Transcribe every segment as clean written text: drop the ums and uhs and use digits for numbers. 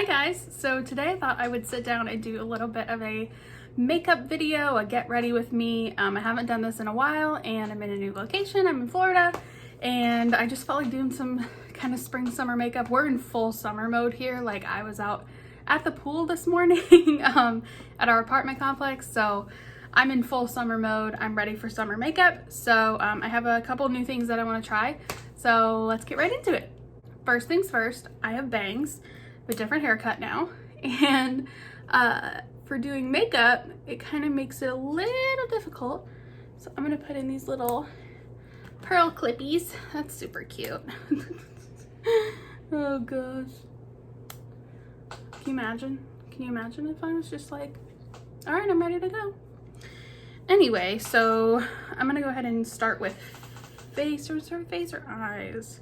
Hi guys, so today I thought I would sit down and do a little bit of a makeup video, a get ready with me. I haven't done this in a while and I'm in a new location. I'm in Florida and I just felt like doing some kind of spring summer makeup. We're in full summer mode here. Like I was out at the pool this morning at our apartment complex, so I'm in full summer mode. I'm ready for summer makeup. So I have a couple new things that I want to try. So let's get right into it. First things first, I have bangs, a different haircut now, and for doing makeup it kind of makes it a little difficult, so I'm gonna put in these little pearl clippies. That's super cute. Oh gosh, can you imagine if I was just like, all right, I'm ready to go. Anyway, so I'm gonna go ahead and start with face or eyes.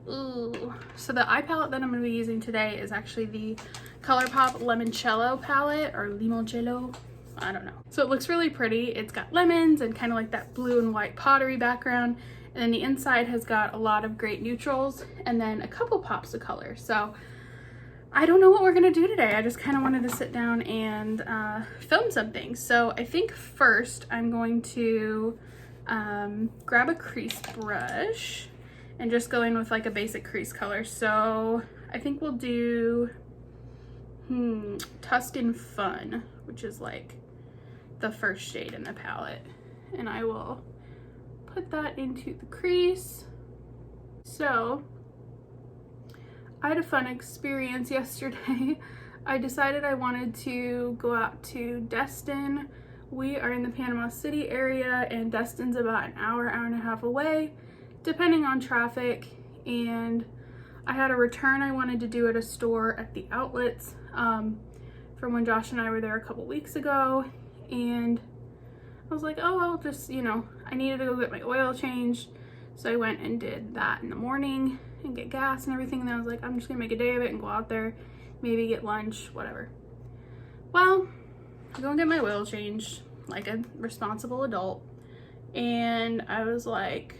Ooh. So the eye palette that I'm going to be using today is actually the ColourPop Limoncello palette, or Limoncello, I don't know. So it looks really pretty. It's got lemons and kind of like that blue and white pottery background, and then the inside has got a lot of great neutrals and then a couple pops of color. So I don't know what we're going to do today. I just kind of wanted to sit down and film something. So I think first I'm going to grab a crease brush and just go in with like a basic crease color. So I think we'll do Tuscan Fun, which is like the first shade in the palette. And I will put that into the crease. So I had a fun experience yesterday. I decided I wanted to go out to Destin. We are in the Panama City area and Destin's about an hour and a half away, depending on traffic, and I had a return I wanted to do at a store at the outlets from when Josh and I were there a couple weeks ago, and I was like, oh, I'll just, I needed to go get my oil changed, so I went and did that in the morning and get gas and everything, and then I was like, I'm just gonna make a day of it and go out there, maybe get lunch, whatever. Well, I go and get my oil changed like a responsible adult, and I was like,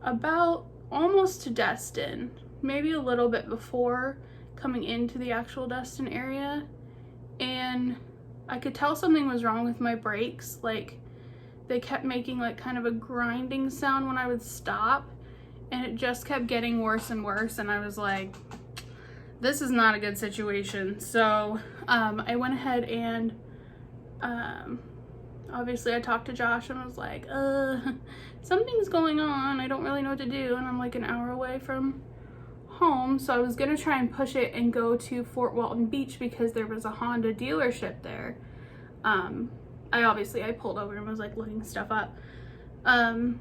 about almost to Destin, maybe a little bit before coming into the actual Destin area, and I could tell something was wrong with my brakes. Like they kept making like kind of a grinding sound when I would stop, and it just kept getting worse and worse, and I was like, this is not a good situation. So I went ahead and obviously I talked to Josh and was like, something's going on, I don't really know what to do, and I'm like an hour away from home. So I was gonna try and push it and go to Fort Walton Beach because there was a Honda dealership there. I pulled over and was like looking stuff up, and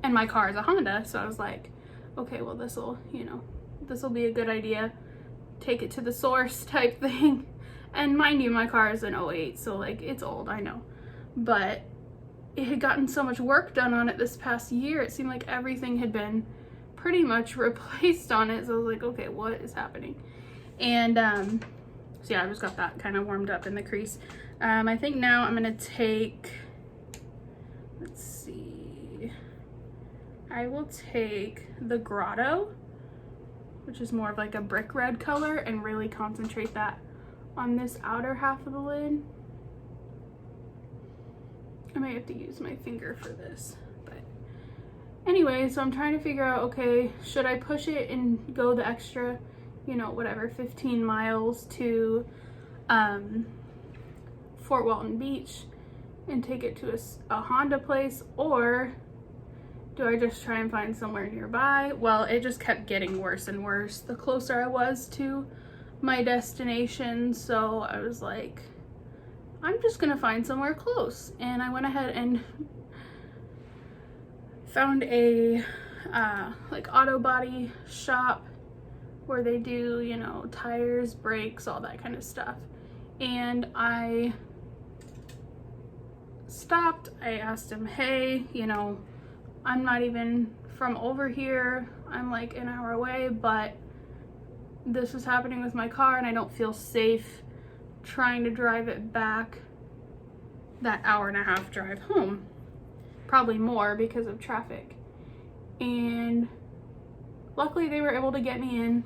my car is a Honda, so I was like, okay, well this'll be a good idea, take it to the source type thing. And mind you, my car is an '08, so like it's old, I know, but it had gotten so much work done on it this past year. It seemed like everything had been pretty much replaced on it, so I was like, okay, what is happening? And so yeah, I just got that kind of warmed up in the crease. I think now I'm gonna take, let's see, I will take the Grotto, which is more of like a brick red color, and really concentrate that on this outer half of the lid. I may have to use my finger for this, but anyway, so I'm trying to figure out, okay, should I push it and go the extra, whatever, 15 miles to Fort Walton Beach and take it to a Honda place, or do I just try and find somewhere nearby? Well, it just kept getting worse and worse the closer I was to my destination, so I was like, I'm just gonna find somewhere close. And I went ahead and found a like auto body shop where they do, tires, brakes, all that kind of stuff. And I stopped, I asked him, hey, I'm not even from over here, I'm like an hour away, but this is happening with my car and I don't feel safe trying to drive it back that hour and a half drive home, probably more because of traffic. And luckily they were able to get me in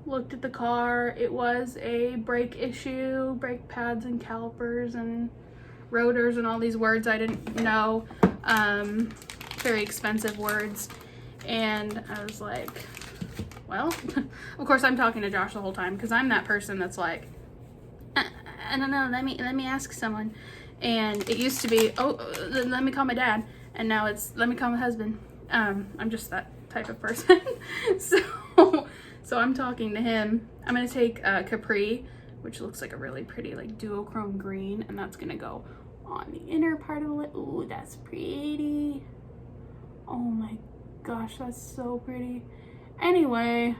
looked at the car. It was a brake issue, brake pads and calipers and rotors and all these words I didn't know, very expensive words. And I was like, well, of course I'm talking to Josh the whole time because I'm that person that's like, I don't know, let me ask someone. And it used to be, oh, let me call my dad, and now it's let me call my husband. I'm just that type of person. so I'm talking to him. I'm gonna take Capri, which looks like a really pretty like duochrome green, and that's gonna go on the inner part of the lip. Ooh, that's pretty. Oh my gosh, that's so pretty. Anyway,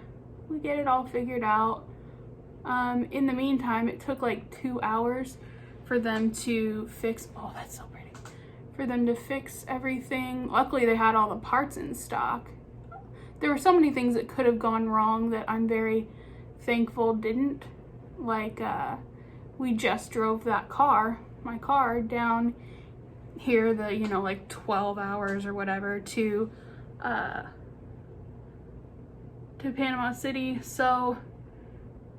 we get it all figured out. In the meantime, it took like 2 hours for them to fix, oh, that's so pretty. For them to fix everything. Luckily, they had all the parts in stock. There were so many things that could have gone wrong that I'm very thankful didn't. Like, we just drove that car, my car, down here, the, you know, like 12 hours or whatever to Panama City. So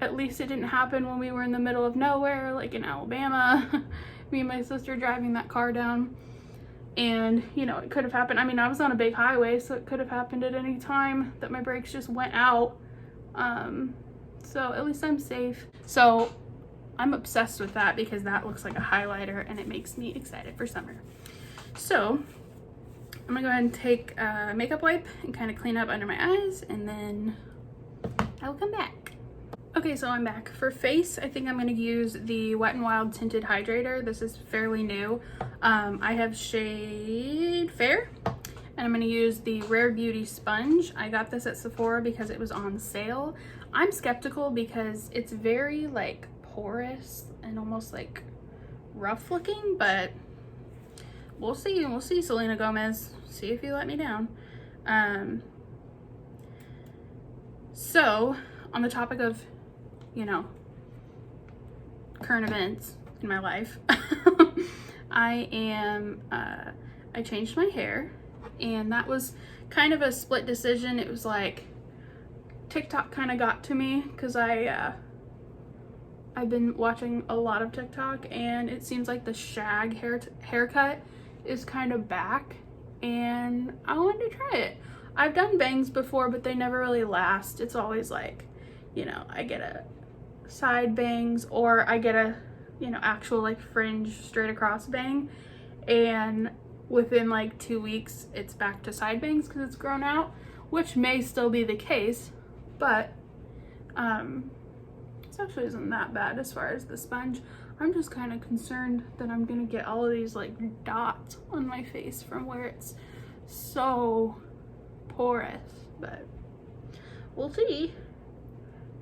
at least it didn't happen when we were in the middle of nowhere, like in Alabama. Me and my sister driving that car down. And, you know, it could have happened. I mean, I was on a big highway, so it could have happened at any time that my brakes just went out. So at least I'm safe. So I'm obsessed with that because that looks like a highlighter and it makes me excited for summer. So I'm gonna go ahead and take a makeup wipe and kind of clean up under my eyes, and then I'll come back. Okay, so I'm back. For face, I think I'm gonna use the Wet n Wild Tinted Hydrator. This is fairly new. I have shade Fair, and I'm gonna use the Rare Beauty Sponge. I got this at Sephora because it was on sale. I'm skeptical because it's very like porous and almost like rough looking, but we'll see. We'll see, Selena Gomez. See if you let me down. So on the topic of, you know, current events in my life, I changed my hair, and that was kind of a split decision. It was like TikTok kind of got to me because I've been watching a lot of TikTok, and it seems like the shag haircut is kind of back, and I wanted to try it. I've done bangs before, but they never really last. It's always like, you know, I get a side bangs, or I get a, you know, actual like fringe straight across bang, and within like 2 weeks it's back to side bangs because it's grown out, which may still be the case, but it actually isn't that bad as far as the sponge. I'm just kind of concerned that I'm gonna get all of these like dots on my face from where it's so porous, but we'll see.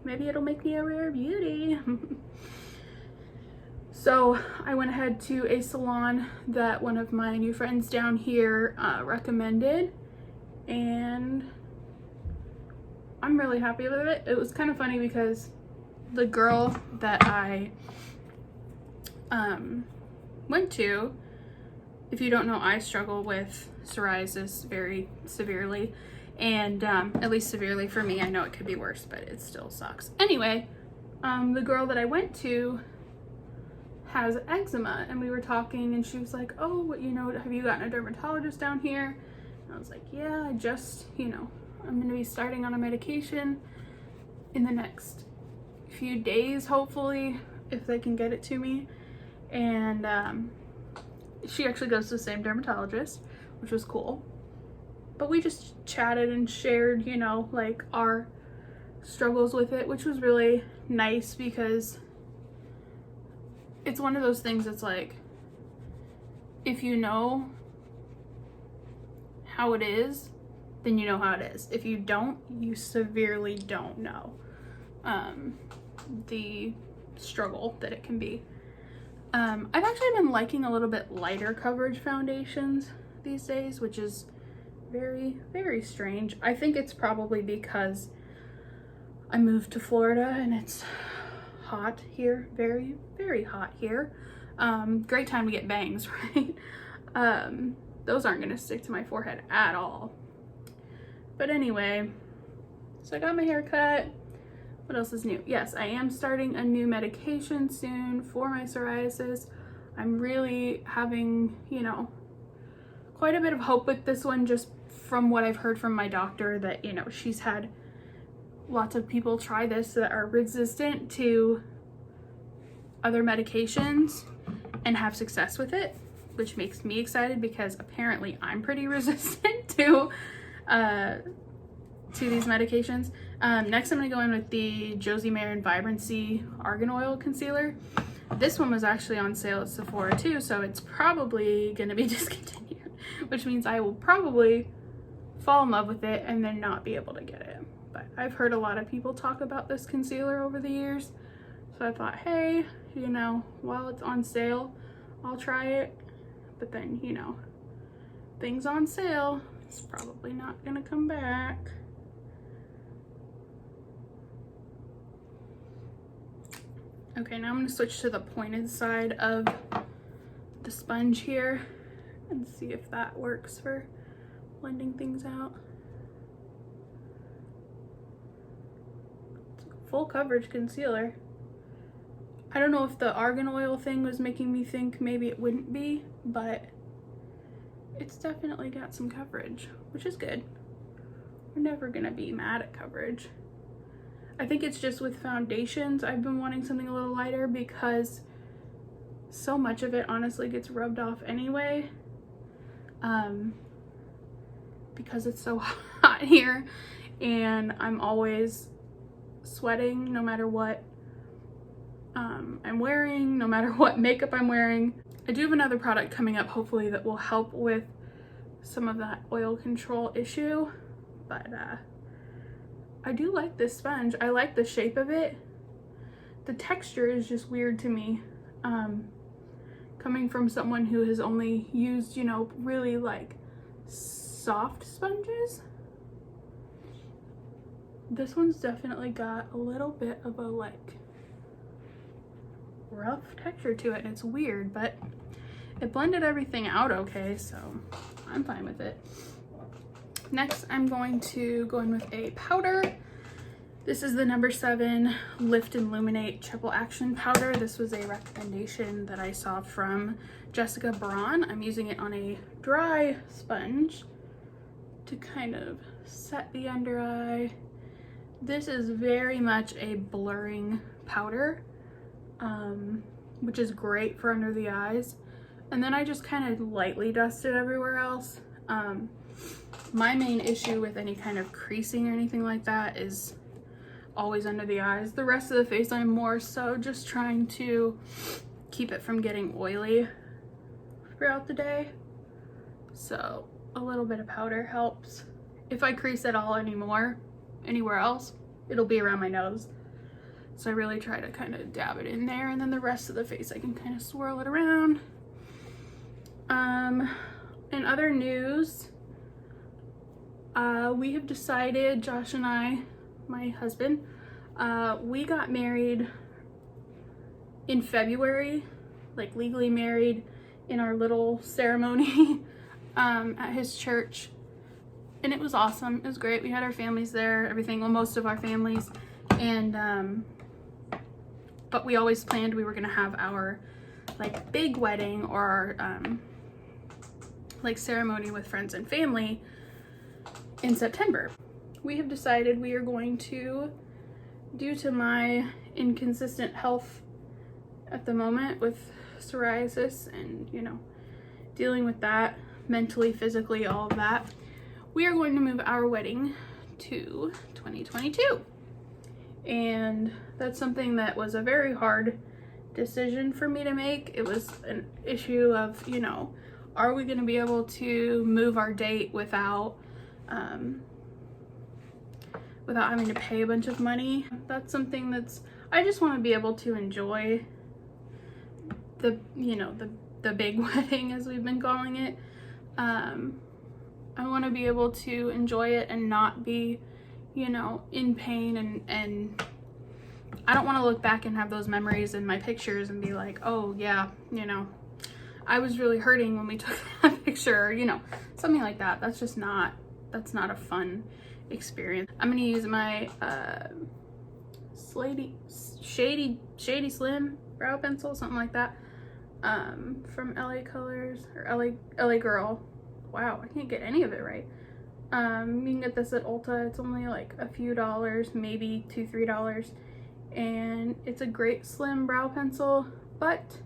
Maybe it'll make me a rare beauty. So I went ahead to a salon that one of my new friends down here recommended, and I'm really happy with it. It was kind of funny because the girl that I went to, if you don't know, I struggle with psoriasis very severely, and at least severely for me. I know it could be worse, but it still sucks. Anyway, the girl that I went to has eczema, and we were talking, and she was like, oh, what, you know, have you gotten a dermatologist down here? And I was like, yeah, I just, you know, I'm gonna be starting on a medication in the next few days, hopefully, if they can get it to me. And she actually goes to the same dermatologist, which was cool. But we just chatted and shared, you know, like our struggles with it, which was really nice because it's one of those things that's like, if you know how it is, then you know how it is. If you don't, you severely don't know the struggle that it can be. I've actually been liking a little bit lighter coverage foundations these days, which is very, very strange. I think it's probably because I moved to Florida and it's hot here, very, very hot here. Great time to get bangs, right? Those aren't gonna stick to my forehead at all. But anyway, so I got my hair cut. What else is new? Yes, I am starting a new medication soon for my psoriasis. I'm really having, you know, quite a bit of hope with this one, just from what I've heard from my doctor, that, you know, she's had lots of people try this that are resistant to other medications and have success with it, which makes me excited because apparently I'm pretty resistant to these medications. Next, I'm gonna go in with the Josie Maran Vibrancy Argan Oil Concealer. This one was actually on sale at Sephora too, so it's probably gonna be discontinued, which means I will probably fall in love with it and then not be able to get it. But I've heard a lot of people talk about this concealer over the years, so I thought, hey, you know, while it's on sale, I'll try it. But then, you know, things on sale, it's probably not gonna come back. Okay, now I'm gonna switch to the pointed side of the sponge here and see if that works for blending things out. It's a full coverage concealer. I don't know if the argan oil thing was making me think maybe it wouldn't be, but it's definitely got some coverage, which is good. We're never gonna be mad at coverage. I think it's just with foundations, I've been wanting something a little lighter because so much of it honestly gets rubbed off anyway. Because it's so hot here and I'm always sweating no matter what I'm wearing, no matter what makeup I'm wearing. I do have another product coming up, hopefully, that will help with some of that oil control issue, but I do like this sponge. I like the shape of it. The texture is just weird to me. Coming from someone who has only used, you know, really like soft sponges. This one's definitely got a little bit of a like rough texture to it, and it's weird, but it blended everything out okay, so I'm fine with it. Next, I'm going to go in with a powder. This is the number 7 Lift and Illuminate Triple Action Powder. This was a recommendation that I saw from Jessica Braun. I'm using it on a dry sponge to kind of set the under eye. This is very much a blurring powder, which is great for under the eyes. And then I just kind of lightly dust it everywhere else. My main issue with any kind of creasing or anything like that is always under the eyes. The rest of the face, I'm more so just trying to keep it from getting oily throughout the day. So a little bit of powder helps. If I crease at all anymore, anywhere else, it'll be around my nose. So I really try to kind of dab it in there, and then the rest of the face I can kind of swirl it around. In other news, we have decided, Josh and I, my husband, we got married in February, like legally married in our little ceremony at his church, and it was awesome. It was great. We had our families there, everything, well, most of our families, and but we always planned we were gonna have our like big wedding or our like ceremony with friends and family in September. We have decided we are going to, due to my inconsistent health at the moment with psoriasis and, you know, dealing with that mentally, physically, all of that, we are going to move our wedding to 2022. And that's something that was a very hard decision for me to make. It was an issue of, you know, are we going to be able to move our date without having to pay a bunch of money? That's something that's, I just want to be able to enjoy the, you know, the big wedding, as we've been calling it. I want to be able to enjoy it and not be, you know, in pain, and I don't want to look back and have those memories in my pictures and be like, oh yeah, you know, I was really hurting when we took that picture, or, you know, something like that. That's just not, that's not a fun experience. I'm gonna use my shady slim brow pencil, something like that, from LA Colors or LA Girl. Wow, I can't get any of it right. You can get this at Ulta. It's only like a few dollars, maybe $2-3, and it's a great slim brow pencil, but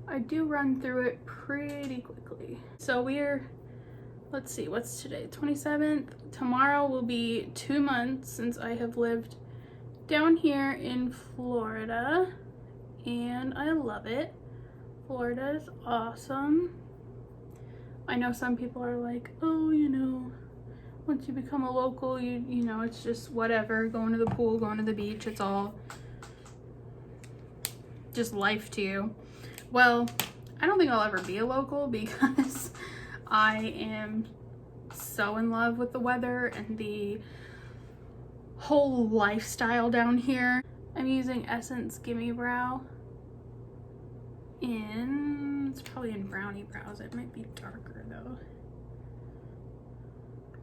I do run through it pretty quickly. So let's see, what's today? 27th. Tomorrow will be 2 months since I have lived down here in Florida, and I love it. Florida is awesome. I know some people are like, oh, you know, once you become a local, you know, it's just whatever, going to the pool, going to the beach, it's all just life to you. Well, I don't think I'll ever be a local because I am so in love with the weather and the whole lifestyle down here. I'm using Essence Gimme Brow it's probably in Brownie Brows. It might be darker though.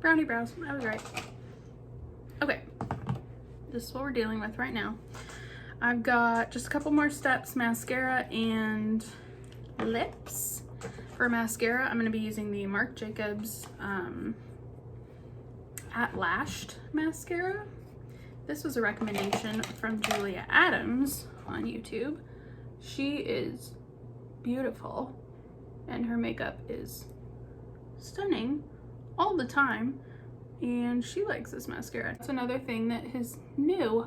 Brownie Brows, I was right. Okay, this is what we're dealing with right now. I've got just a couple more steps, mascara and lips. For mascara, I'm going to be using the Marc Jacobs At Lashed mascara. This was a recommendation from Julia Adams on YouTube. She is beautiful and her makeup is stunning all the time, and she likes this mascara. That's another thing that is new.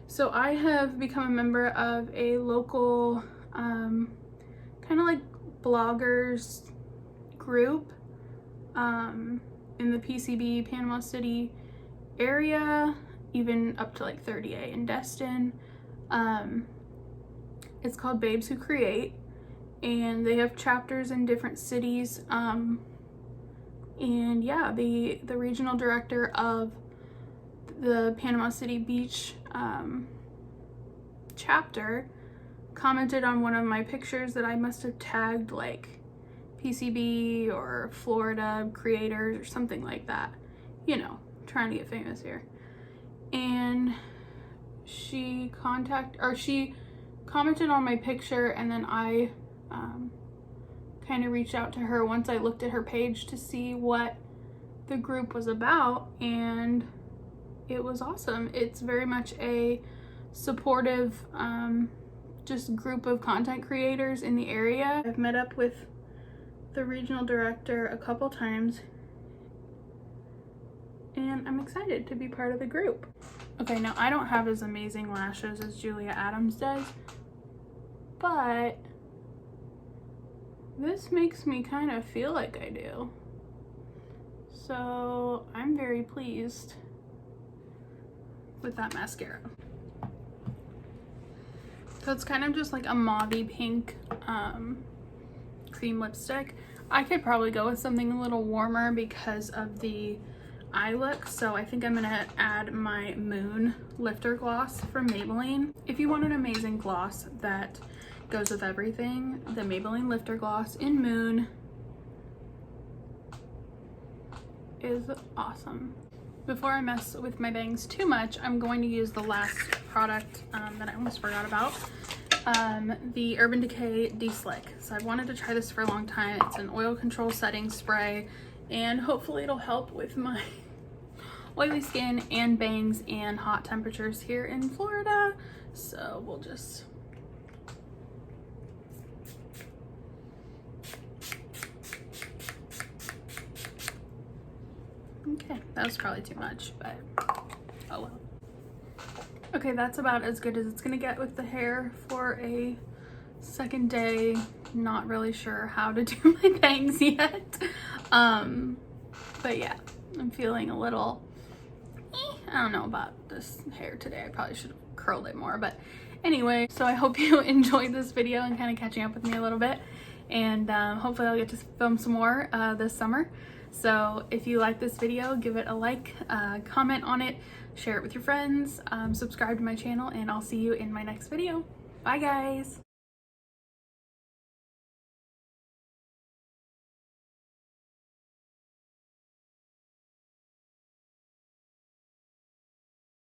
So I have become a member of a local kind of like bloggers group in the PCB Panama City area, even up to like 30A in Destin. It's called Babes Who Create, and they have chapters in different cities. And yeah, the regional director of the Panama City Beach chapter commented on one of my pictures that I must have tagged like PCB or Florida creators or something like that, you know, trying to get famous here. And she commented on my picture, and then I kind of reached out to her once I looked at her page to see what the group was about, and it was awesome. It's very much a supportive just group of content creators in the area. I've met up with the regional director a couple times, and I'm excited to be part of the group. Okay, now I don't have as amazing lashes as Julia Adams does, but this makes me kind of feel like I do. So I'm very pleased with that mascara. So it's kind of just like a mauvey pink cream lipstick. I could probably go with something a little warmer because of the eye look, so I think I'm gonna add my Moon Lifter Gloss from Maybelline. If you want an amazing gloss that goes with everything, the Maybelline Lifter Gloss in Moon is awesome. Before I mess with my bangs too much, I'm going to use the last product that I almost forgot about, the Urban Decay De-Slick. So I've wanted to try this for a long time. It's an oil control setting spray, and hopefully it'll help with my oily skin and bangs and hot temperatures here in Florida. So we'll just okay, that was probably too much, but oh well. Okay, that's about as good as it's gonna get with the hair for a second day. Not really sure how to do my bangs yet. But yeah, I'm feeling a little, I don't know about this hair today. I probably should have curled it more, but anyway, so I hope you enjoyed this video and kind of catching up with me a little bit. And hopefully I'll get to film some more this summer. So if you like this video, give it a like, comment on it, share it with your friends, subscribe to my channel, and I'll see you in my next video. Bye guys!